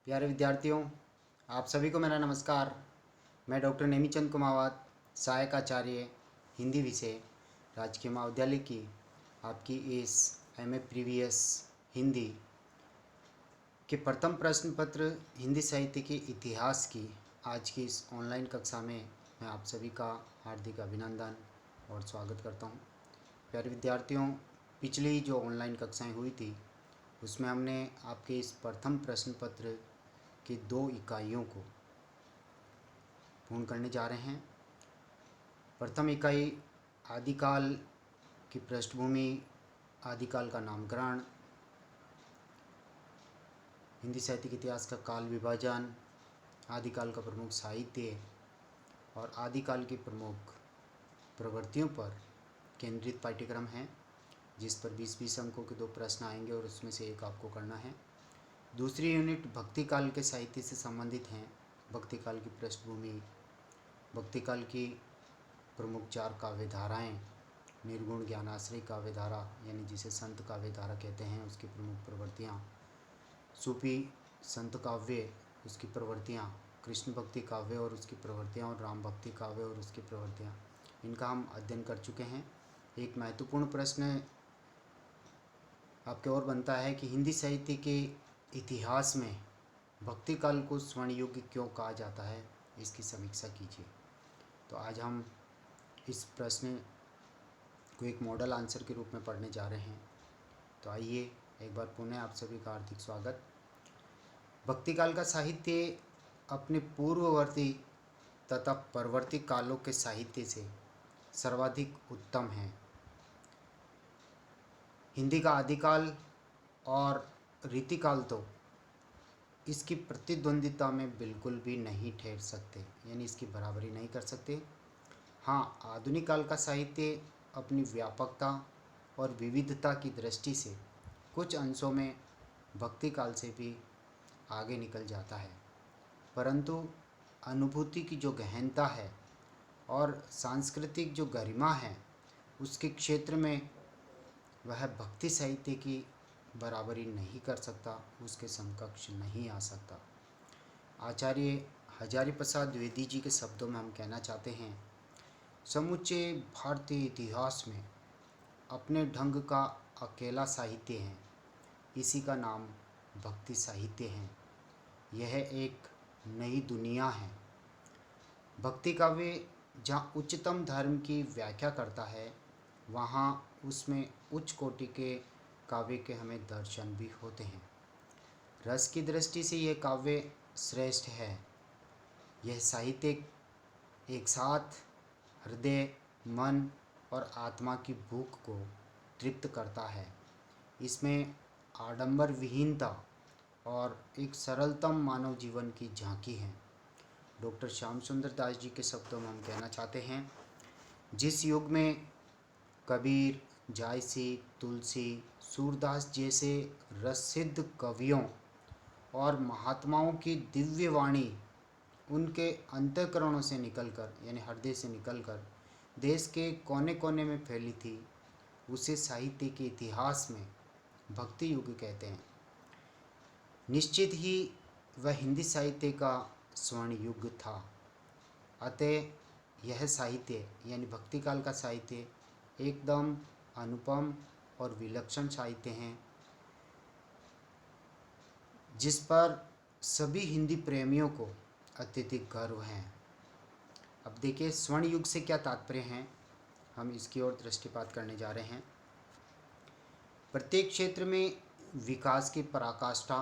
प्यारे विद्यार्थियों, आप सभी को मेरा नमस्कार। मैं डॉक्टर नेमीचंद कुमावत, सहायक आचार्य हिंदी विषय, राजकीय महाविद्यालय की आपकी इस एमए प्रीवियस हिंदी के प्रथम प्रश्न पत्र हिंदी साहित्य के इतिहास की आज की इस ऑनलाइन कक्षा में मैं आप सभी का हार्दिक अभिनंदन और स्वागत करता हूं। प्यारे विद्यार्थियों, पिछली जो ऑनलाइन कक्षाएं हुई थी उसमें हमने आपके इस प्रथम प्रश्न पत्र की 2 इकाइयों को पूर्ण करने जा रहे हैं। प्रथम इकाई आदिकाल की पृष्ठभूमि, आदिकाल का नामकरण, हिंदी साहित्य के इतिहास का काल विभाजन, आदिकाल का प्रमुख साहित्य और आदिकाल की प्रमुख प्रवृत्तियों पर केंद्रित पाठ्यक्रम है, जिस पर 20-20 अंकों के 2 प्रश्न आएंगे और उसमें से एक आपको करना है। दूसरी यूनिट भक्ति काल के साहित्य से संबंधित हैं। भक्ति काल की पृष्ठभूमि, भक्ति काल की प्रमुख 4 काव्य धाराएँ, निर्गुण ज्ञानाश्रय काव्य धारा यानी जिसे संत काव्य धारा कहते हैं, उसकी प्रमुख प्रवृत्तियाँ, सूफी संत काव्य उसकी प्रवृत्तियाँ, कृष्ण भक्ति काव्य और उसकी प्रवृत्तियाँ और राम भक्ति काव्य और उसकी प्रवृत्तियाँ, इनका हम अध्ययन कर चुके हैं। एक महत्वपूर्ण प्रश्न आपके और बनता है कि हिंदी साहित्य के इतिहास में भक्ति काल को स्वर्ण युग क्यों कहा जाता है, इसकी समीक्षा कीजिए। तो आज हम इस प्रश्न को एक मॉडल आंसर के रूप में पढ़ने जा रहे हैं। तो आइए एक बार पुनः आप सभी का हार्दिक स्वागत। भक्ति काल का साहित्य अपने पूर्ववर्ती तथा परवर्ती कालों के साहित्य से सर्वाधिक उत्तम है। हिंदी का आदिकाल और रीतिकाल तो इसकी प्रतिद्वंदिता में बिल्कुल भी नहीं ठहर सकते, यानी इसकी बराबरी नहीं कर सकते। हाँ, आधुनिक काल का साहित्य अपनी व्यापकता और विविधता की दृष्टि से कुछ अंशों में भक्ति काल से भी आगे निकल जाता है, परंतु अनुभूति की जो गहनता है और सांस्कृतिक जो गरिमा है उसके क्षेत्र में वह भक्ति साहित्य की बराबरी नहीं कर सकता, उसके समकक्ष नहीं आ सकता। आचार्य हजारी प्रसाद द्विवेदी जी के शब्दों में हम कहना चाहते हैं, समूचे भारतीय इतिहास में अपने ढंग का अकेला साहित्य है, इसी का नाम भक्ति साहित्य है। यह एक नई दुनिया है। भक्ति काव्य जहाँ उच्चतम धर्म की व्याख्या करता है, वहाँ उसमें उच्च कोटि के काव्य के हमें दर्शन भी होते हैं। रस की दृष्टि से यह काव्य श्रेष्ठ है। यह साहित्य एक साथ हृदय, मन और आत्मा की भूख को तृप्त करता है। इसमें आडंबर विहीनता और एक सरलतम मानव जीवन की झांकी है। डॉक्टर श्याम सुंदर दास जी के शब्दों में हम कहना चाहते हैं, जिस युग में कबीर, जायसी, तुलसी, सूरदास जैसे रससिद्ध कवियों और महात्माओं की दिव्य वाणी उनके अंतःकरणों से निकलकर, यानी हृदय से निकलकर देश के कोने कोने में फैली थी, उसे साहित्य के इतिहास में भक्ति युग कहते हैं। निश्चित ही वह हिंदी साहित्य का स्वर्ण युग था। अतः यह साहित्य यानी भक्ति काल का साहित्य एकदम अनुपम और विलक्षण साहित्य हैं, जिस पर सभी हिंदी प्रेमियों को अत्यधिक गर्व है। अब देखिए, स्वर्ण युग से क्या तात्पर्य है, हम इसकी ओर दृष्टिपात करने जा रहे हैं। प्रत्येक क्षेत्र में विकास की पराकाष्ठा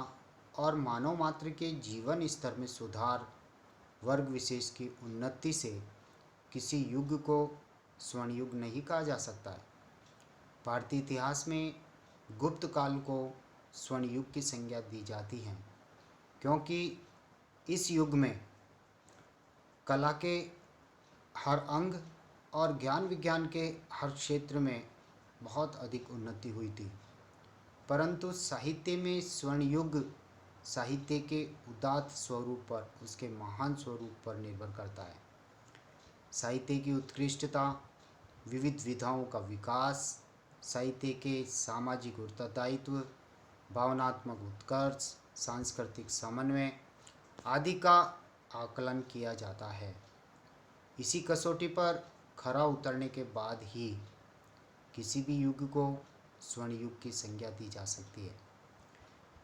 और मानव मात्र के जीवन स्तर में सुधार, वर्ग विशेष की उन्नति से किसी युग को स्वर्ण युग नहीं कहा जा सकता है। भारतीय इतिहास में गुप्त काल को स्वर्ण युग की संज्ञा दी जाती है, क्योंकि इस युग में कला के हर अंग और ज्ञान विज्ञान के हर क्षेत्र में बहुत अधिक उन्नति हुई थी। परंतु साहित्य में स्वर्ण युग साहित्य के उदात्त स्वरूप पर, उसके महान स्वरूप पर निर्भर करता है। साहित्य की उत्कृष्टता, विविध विधाओं का विकास, साहित्य के सामाजिक उत्तरदायित्व भावनात्मक उत्कर्ष, सांस्कृतिक समन्वय आदि का आकलन किया जाता है। इसी कसौटी पर खरा उतरने के बाद ही किसी भी युग को स्वर्ण युग की संज्ञा दी जा सकती है।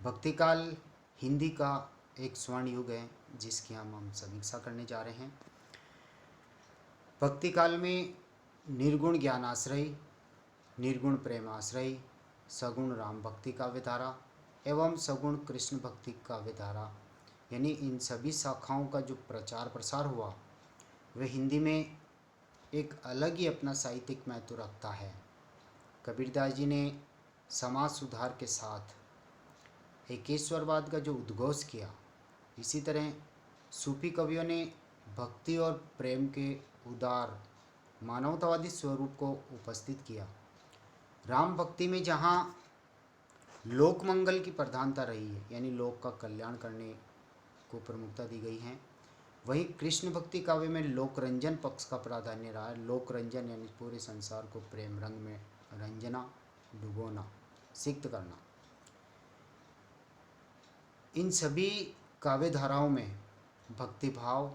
भक्ति काल हिंदी का एक स्वर्ण युग है जिसकी हम समीक्षा करने जा रहे हैं। भक्ति काल में निर्गुण ज्ञान आश्रय, निर्गुण प्रेम आश्रय, सगुण राम भक्ति काव्यधारा एवं सगुण कृष्ण भक्ति काव्यधारा, यानी इन सभी शाखाओं का जो प्रचार प्रसार हुआ वह हिंदी में एक अलग ही अपना साहित्यिक महत्व रखता है। कबीरदास जी ने समाज सुधार के साथ एकेश्वरवाद का जो उद्घोष किया, इसी तरह सूफी कवियों ने भक्ति और प्रेम के उदार मानवतावादी स्वरूप को उपस्थित किया। राम भक्ति में जहाँ लोक मंगल की प्रधानता रही है, यानी लोक का कल्याण करने को प्रमुखता दी गई है, वहीं कृष्ण भक्ति काव्य में लोक रंजन पक्ष का प्राधान्य रहा है। लोक रंजन यानी पूरे संसार को प्रेम रंग में रंजना, डुबोना, सिक्त करना। इन सभी काव्य धाराओं में भक्ति भाव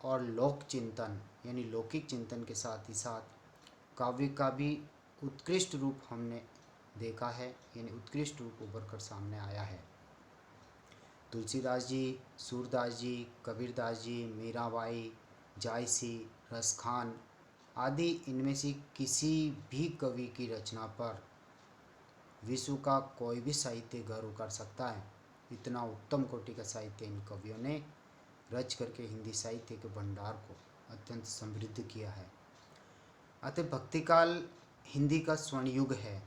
और लोक चिंतन यानी लौकिक चिंतन के साथ ही साथ काव्य का भी उत्कृष्ट रूप हमने देखा है, यानी उत्कृष्ट रूप उभर कर सामने आया है। तुलसीदास जी, सूरदास जी, कबीरदास जी, मीराबाई, जायसी, रसखान आदि इनमें से किसी भी कवि की रचना पर विश्व का कोई भी साहित्य गर्व कर सकता है। इतना उत्तम कोटि का साहित्य इन कवियों ने रच करके हिंदी साहित्य के भंडार को अत्यंत समृद्ध किया है। अतः भक्ति काल हिंदी का स्वर्ण युग है।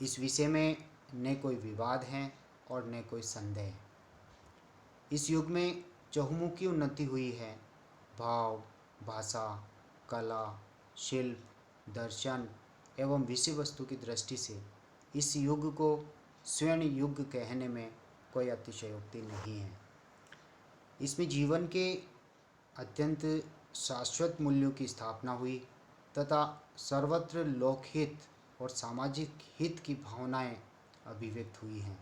इस विषय में न कोई विवाद है और न कोई संदेह। इस युग में चहुमुखी उन्नति हुई है। भाव, भाषा, कला, शिल्प, दर्शन एवं विषय वस्तु की दृष्टि से इस युग को स्वर्ण युग कहने में कोई अतिशयोक्ति नहीं है। इसमें जीवन के अत्यंत शाश्वत मूल्यों की स्थापना हुई तथा सर्वत्र लोकहित और सामाजिक हित की भावनाएं अभिव्यक्त हुई हैं,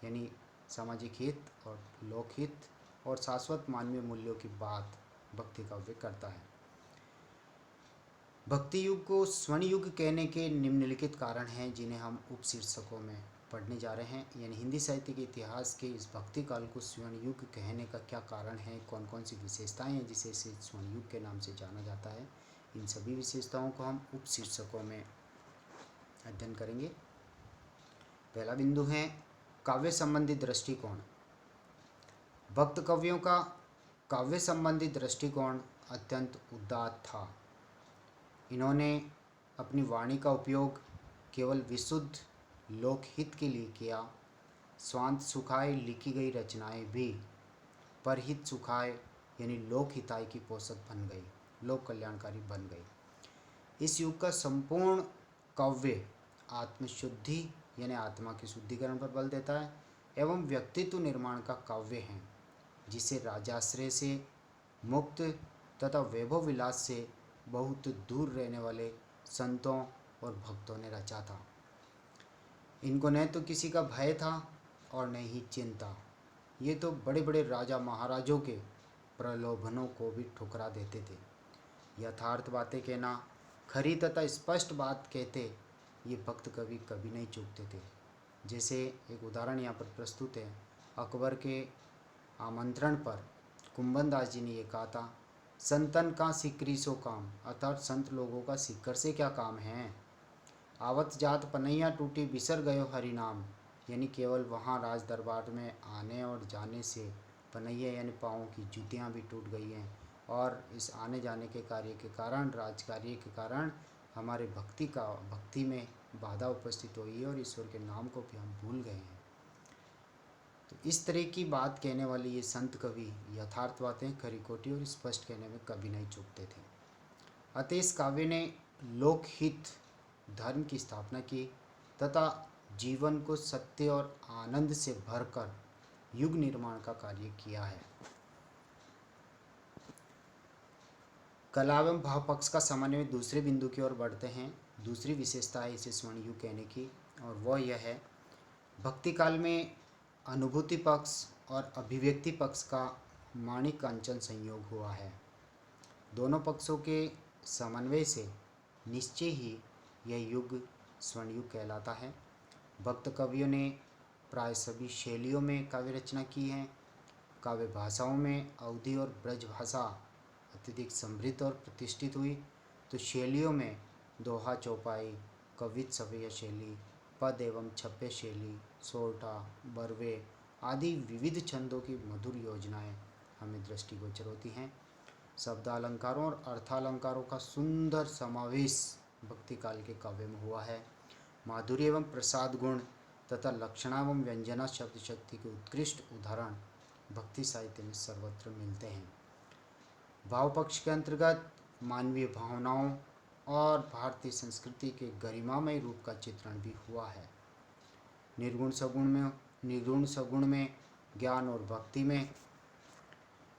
यानी सामाजिक हित और लोकहित और शाश्वत मानवीय मूल्यों की बात भक्ति काव्य करता है। भक्ति युग को स्वर्ण युग कहने के निम्नलिखित कारण हैं जिन्हें हम उपशीर्षकों में पढ़ने जा रहे हैं। यानी हिंदी साहित्य के इतिहास के इस भक्ति काल को स्वर्ण युग कहने का क्या कारण है, कौन कौन सी विशेषताएं हैं जिसे इसे स्वर्ण युग के नाम से जाना जाता है, इन सभी विशेषताओं को हम उपशीर्षकों में अध्ययन करेंगे। पहला बिंदु है काव्य संबंधी दृष्टिकोण। भक्त कवियों का काव्य संबंधी दृष्टिकोण अत्यंत उदात्त था। इन्होंने अपनी वाणी का उपयोग केवल विशुद्ध लोकहित के लिए किया। स्वांत सुखाय लिखी गई रचनाएं भी परहित सुखाय यानी लोक हिताय की पोषक बन गई, लोक कल्याणकारी बन गई। इस युग का संपूर्ण काव्य आत्मशुद्धि यानी आत्मा के शुद्धिकरण पर बल देता है एवं व्यक्तित्व निर्माण का काव्य है, जिसे राजाश्रय से मुक्त तथा वैभव विलास से बहुत दूर रहने वाले संतों और भक्तों ने रचा था। इनको न तो किसी का भय था और न ही चिंता। ये तो बड़े बड़े राजा महाराजों के प्रलोभनों को भी ठुकरा देते थे। यथार्थ बातें कहना, खरी तथा स्पष्ट बात कहते, ये भक्त कवि कभी नहीं चूकते थे। जैसे एक उदाहरण यहाँ पर प्रस्तुत है। अकबर के आमंत्रण पर कुंभन दास जी ने ये कहा था, संतन का सिकरी सो काम, अर्थात संत लोगों का सिक्कर से क्या काम है। आवत जात पनैया टूटी बिसर गयो हरि नाम, यानी केवल वहाँ राज दरबार में आने और जाने से पनैया यानी पाँवों की जूतियाँ भी टूट गई हैं, और इस आने जाने के कार्य के कारण, राज कार्य के कारण हमारे भक्ति में बाधा उपस्थित हुई है और ईश्वर के नाम को भी हम भूल गए हैं। तो इस तरह की बात कहने वाले ये संत कवि यथार्थ बातें खरी खोटी और स्पष्ट कहने में कभी नहीं चूकते थे। अतः इस काव्य ने लोकहित धर्म की स्थापना की तथा जीवन को सत्य और आनंद से भरकर युग निर्माण का कार्य किया है। कला एवं भाव पक्ष का समन्वय दूसरे बिंदु की ओर बढ़ते हैं। दूसरी विशेषता है इसे स्वर्ण युग कहने की, और वह यह है भक्ति काल में अनुभूति पक्ष और अभिव्यक्ति पक्ष का माणिकांचन संयोग हुआ है। दोनों पक्षों के समन्वय से निश्चय ही यह युग स्वर्ण युग कहलाता है। भक्त कवियों ने प्राय सभी शैलियों में काव्य रचना की है। काव्य भाषाओं में अवधी और ब्रज भाषा अत्यधिक समृद्ध और प्रतिष्ठित हुई, तो शैलियों में दोहा चौपाई, कवित सवेय शैली, पद एवं छप्पे शैली, सोरठा, बरवे आदि विविध छंदों की मधुर योजनाएं हमें दृष्टिगोचर होती हैं। शब्दालंकारों और अर्थालंकारों का सुंदर समावेश भक्ति काल के काव्य में हुआ है। माधुर्य एवं प्रसाद गुण तथा लक्षणा एवं व्यंजना शब्द शक्ति के उत्कृष्ट उदाहरण भक्ति साहित्य में सर्वत्र मिलते हैं। भाव पक्ष के अंतर्गत मानवीय भावनाओं और भारतीय संस्कृति के गरिमामय रूप का चित्रण भी हुआ है। निर्गुण सगुण में ज्ञान और भक्ति में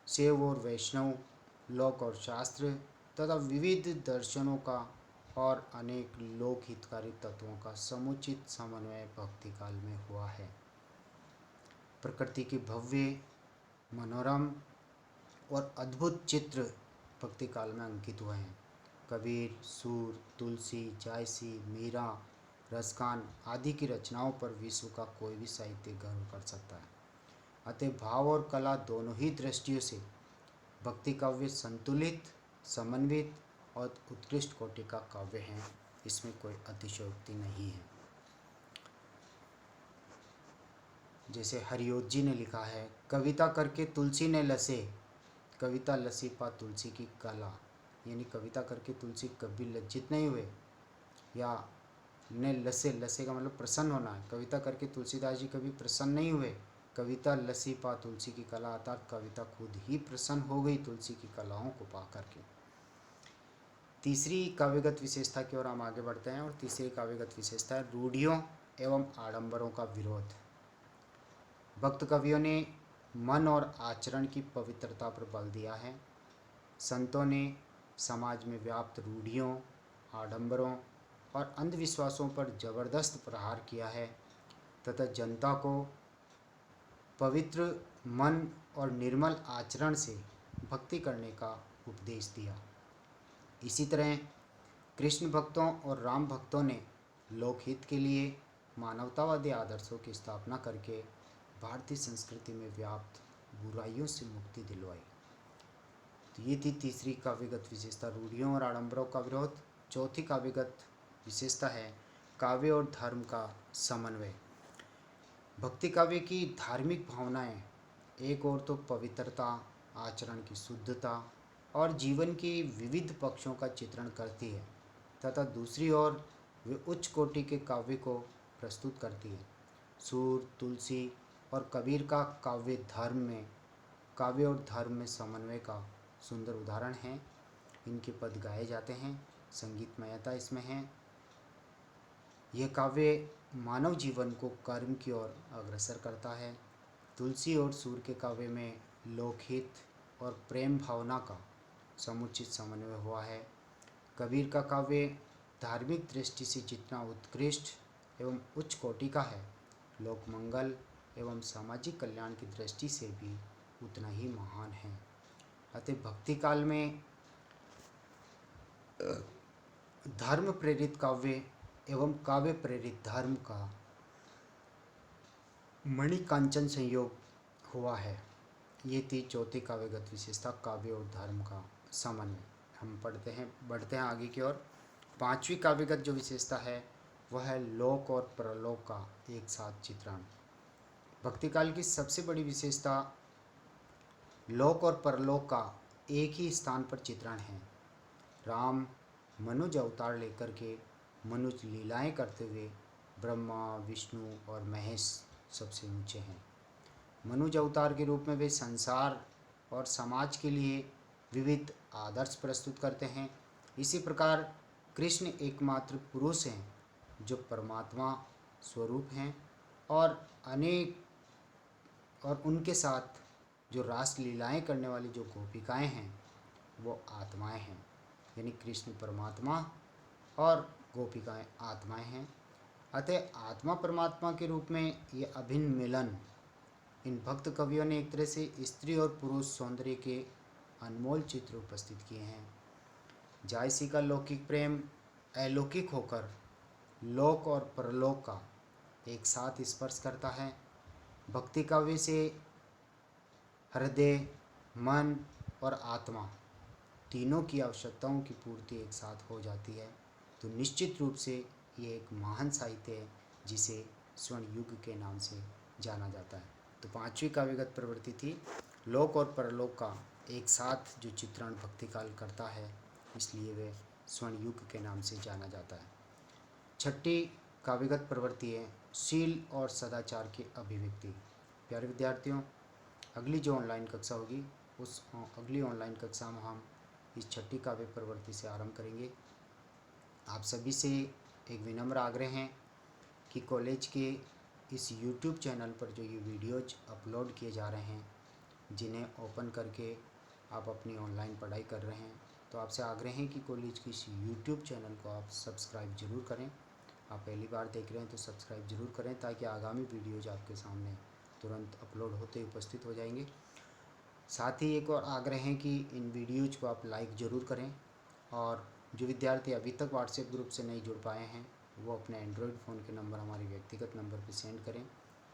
शैव और वैष्णव, लोक और शास्त्र तथा विविध दर्शनों का और अनेक लोक हितकारी तत्वों का समुचित समन्वय भक्ति काल में हुआ है। प्रकृति के भव्य, मनोरम और अद्भुत चित्र भक्ति काल में अंकित हुए हैं। कबीर, सूर, तुलसी, जायसी, मीरा, रसखान आदि की रचनाओं पर विश्व का कोई भी साहित्य गर्व कर सकता है। अतः भाव और कला दोनों ही दृष्टियों से भक्ति काव्य संतुलित, समन्वित और उत्कृष्ट कोटि का काव्य है। इसमें कोई अतिशयोक्ति नहीं है। जैसे हरिओत जी ने लिखा है, कविता करके तुलसी ने लसे, कविता लसी पा तुलसी की कला। यानी कविता करके तुलसी कभी लज्जित नहीं हुए, या ने लसे, लसे का मतलब प्रसन्न होना है। कविता करके तुलसीदास जी कभी प्रसन्न नहीं हुए। कविता लसी पा तुलसी की कला, अर्थात कविता खुद ही प्रसन्न हो गई तुलसी की कलाओं को पा करके। तीसरी काव्यगत विशेषता की ओर हम आगे बढ़ते हैं, और तीसरी काव्यगत विशेषता है रूढ़ियों एवं आडंबरों का विरोध। भक्त कवियों ने मन और आचरण की पवित्रता पर बल दिया है। संतों ने समाज में व्याप्त रूढ़ियों, आडंबरों और अंधविश्वासों पर जबरदस्त प्रहार किया है तथा जनता को पवित्र मन और निर्मल आचरण से भक्ति करने का उपदेश दिया। इसी तरह कृष्ण भक्तों और राम भक्तों ने लोकहित के लिए मानवतावादी आदर्शों की स्थापना करके भारतीय संस्कृति में व्याप्त बुराइयों से मुक्ति दिलवाई। तो ये थी तीसरी काव्यगत विशेषता, रूढ़ियों और आडंबरों का विरोध। चौथी काव्यगत विशेषता है काव्य और धर्म का समन्वय। भक्ति काव्य की धार्मिक भावनाएं एक ओर तो पवित्रता, आचरण की शुद्धता और जीवन की विविध पक्षों का चित्रण करती है, तथा दूसरी ओर वे उच्च कोटि के काव्य को प्रस्तुत करती है। सूर, तुलसी और कबीर का काव्य और धर्म में समन्वय का सुंदर उदाहरण है। इनके पद गाए जाते हैं, संगीतमयता इसमें है। यह काव्य मानव जीवन को कर्म की ओर अग्रसर करता है। तुलसी और सूर के काव्य में लोकहित और प्रेम भावना का समुचित समन्वय हुआ है। कबीर का काव्य धार्मिक दृष्टि से जितना उत्कृष्ट एवं उच्च कोटि का है, लोक मंगल एवं सामाजिक कल्याण की दृष्टि से भी उतना ही महान है। अतः भक्ति काल में धर्म प्रेरित काव्य एवं काव्य प्रेरित धर्म का मणिकांचन संयोग हुआ है। ये थी चौथी काव्यगत विशेषता, काव्य और धर्म का समन्वय। हम बढ़ते हैं आगे की ओर। पांचवी काव्यगत जो विशेषता है वह है लोक और परलोक का एक साथ चित्रण। भक्ति काल की सबसे बड़ी विशेषता लोक और परलोक का एक ही स्थान पर चित्रण है। राम मनुज अवतार लेकर के मनुज लीलाएं करते हुए ब्रह्मा, विष्णु और महेश सबसे ऊंचे हैं। मनुज अवतार के रूप में वे संसार और समाज के लिए विविध आदर्श प्रस्तुत करते हैं। इसी प्रकार कृष्ण एकमात्र पुरुष हैं जो परमात्मा स्वरूप हैं, और उनके साथ जो रास लीलाएं करने वाली जो गोपिकाएं हैं वो आत्माएं हैं। यानी कृष्ण परमात्मा और गोपिकाएं आत्माएं हैं। अतः आत्मा परमात्मा के रूप में ये अभिन्न मिलन, इन भक्त कवियों ने एक तरह से स्त्री और पुरुष सौंदर्य के अनमोल चित्र उपस्थित किए हैं। जायसी का लौकिक प्रेम अलौकिक होकर लोक और परलोक का एक साथ स्पर्श करता है। भक्ति काव्य से हृदय, मन और आत्मा तीनों की आवश्यकताओं की पूर्ति एक साथ हो जाती है। तो निश्चित रूप से ये एक महान साहित्य है जिसे स्वर्ण युग के नाम से जाना जाता है। तो पांचवी काव्यगत प्रवृत्ति थी लोक और परलोक का एक साथ जो चित्रण भक्तिकाल करता है, इसलिए वे स्वर्ण युग के नाम से जाना जाता है। छठी काव्यगत प्रवृत्ति है शील और सदाचार की अभिव्यक्ति। प्यारे विद्यार्थियों, अगली जो ऑनलाइन कक्षा होगी उस अगली ऑनलाइन कक्षा में हम इस छठी काव्य प्रवृत्ति से आरंभ करेंगे। आप सभी से एक विनम्र आग्रह है कि कॉलेज के इस यूट्यूब चैनल पर जो ये वीडियोज अपलोड किए जा रहे हैं, जिन्हें ओपन करके आप अपनी ऑनलाइन पढ़ाई कर रहे हैं, तो आपसे आग्रह है कि कॉलेज की इस यूट्यूब चैनल को आप सब्सक्राइब ज़रूर करें। आप पहली बार देख रहे हैं तो सब्सक्राइब ज़रूर करें ताकि आगामी वीडियोज आपके सामने तुरंत अपलोड होते ही उपस्थित हो जाएंगे। साथ ही एक और आग्रह है कि इन वीडियोज को आप लाइक ज़रूर करें, और जो विद्यार्थी अभी तक व्हाट्सएप ग्रुप से नहीं जुड़ पाए हैं वो अपने एंड्रॉयड फ़ोन के नंबर हमारे व्यक्तिगत नंबर पर सेंड करें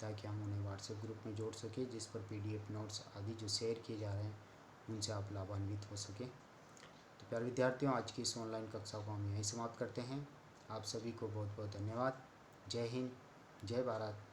ताकि हम उन्हें व्हाट्सएप ग्रुप में जोड़ सकें, जिस पर PDF नोट्स आदि जो शेयर किए जा रहे हैं उनसे आप लाभान्वित हो सकें। तो प्यारे विद्यार्थियों, आज की इस ऑनलाइन कक्षा को हम यहीं समाप्त करते हैं। आप सभी को बहुत बहुत धन्यवाद। जय हिंद, जय भारत।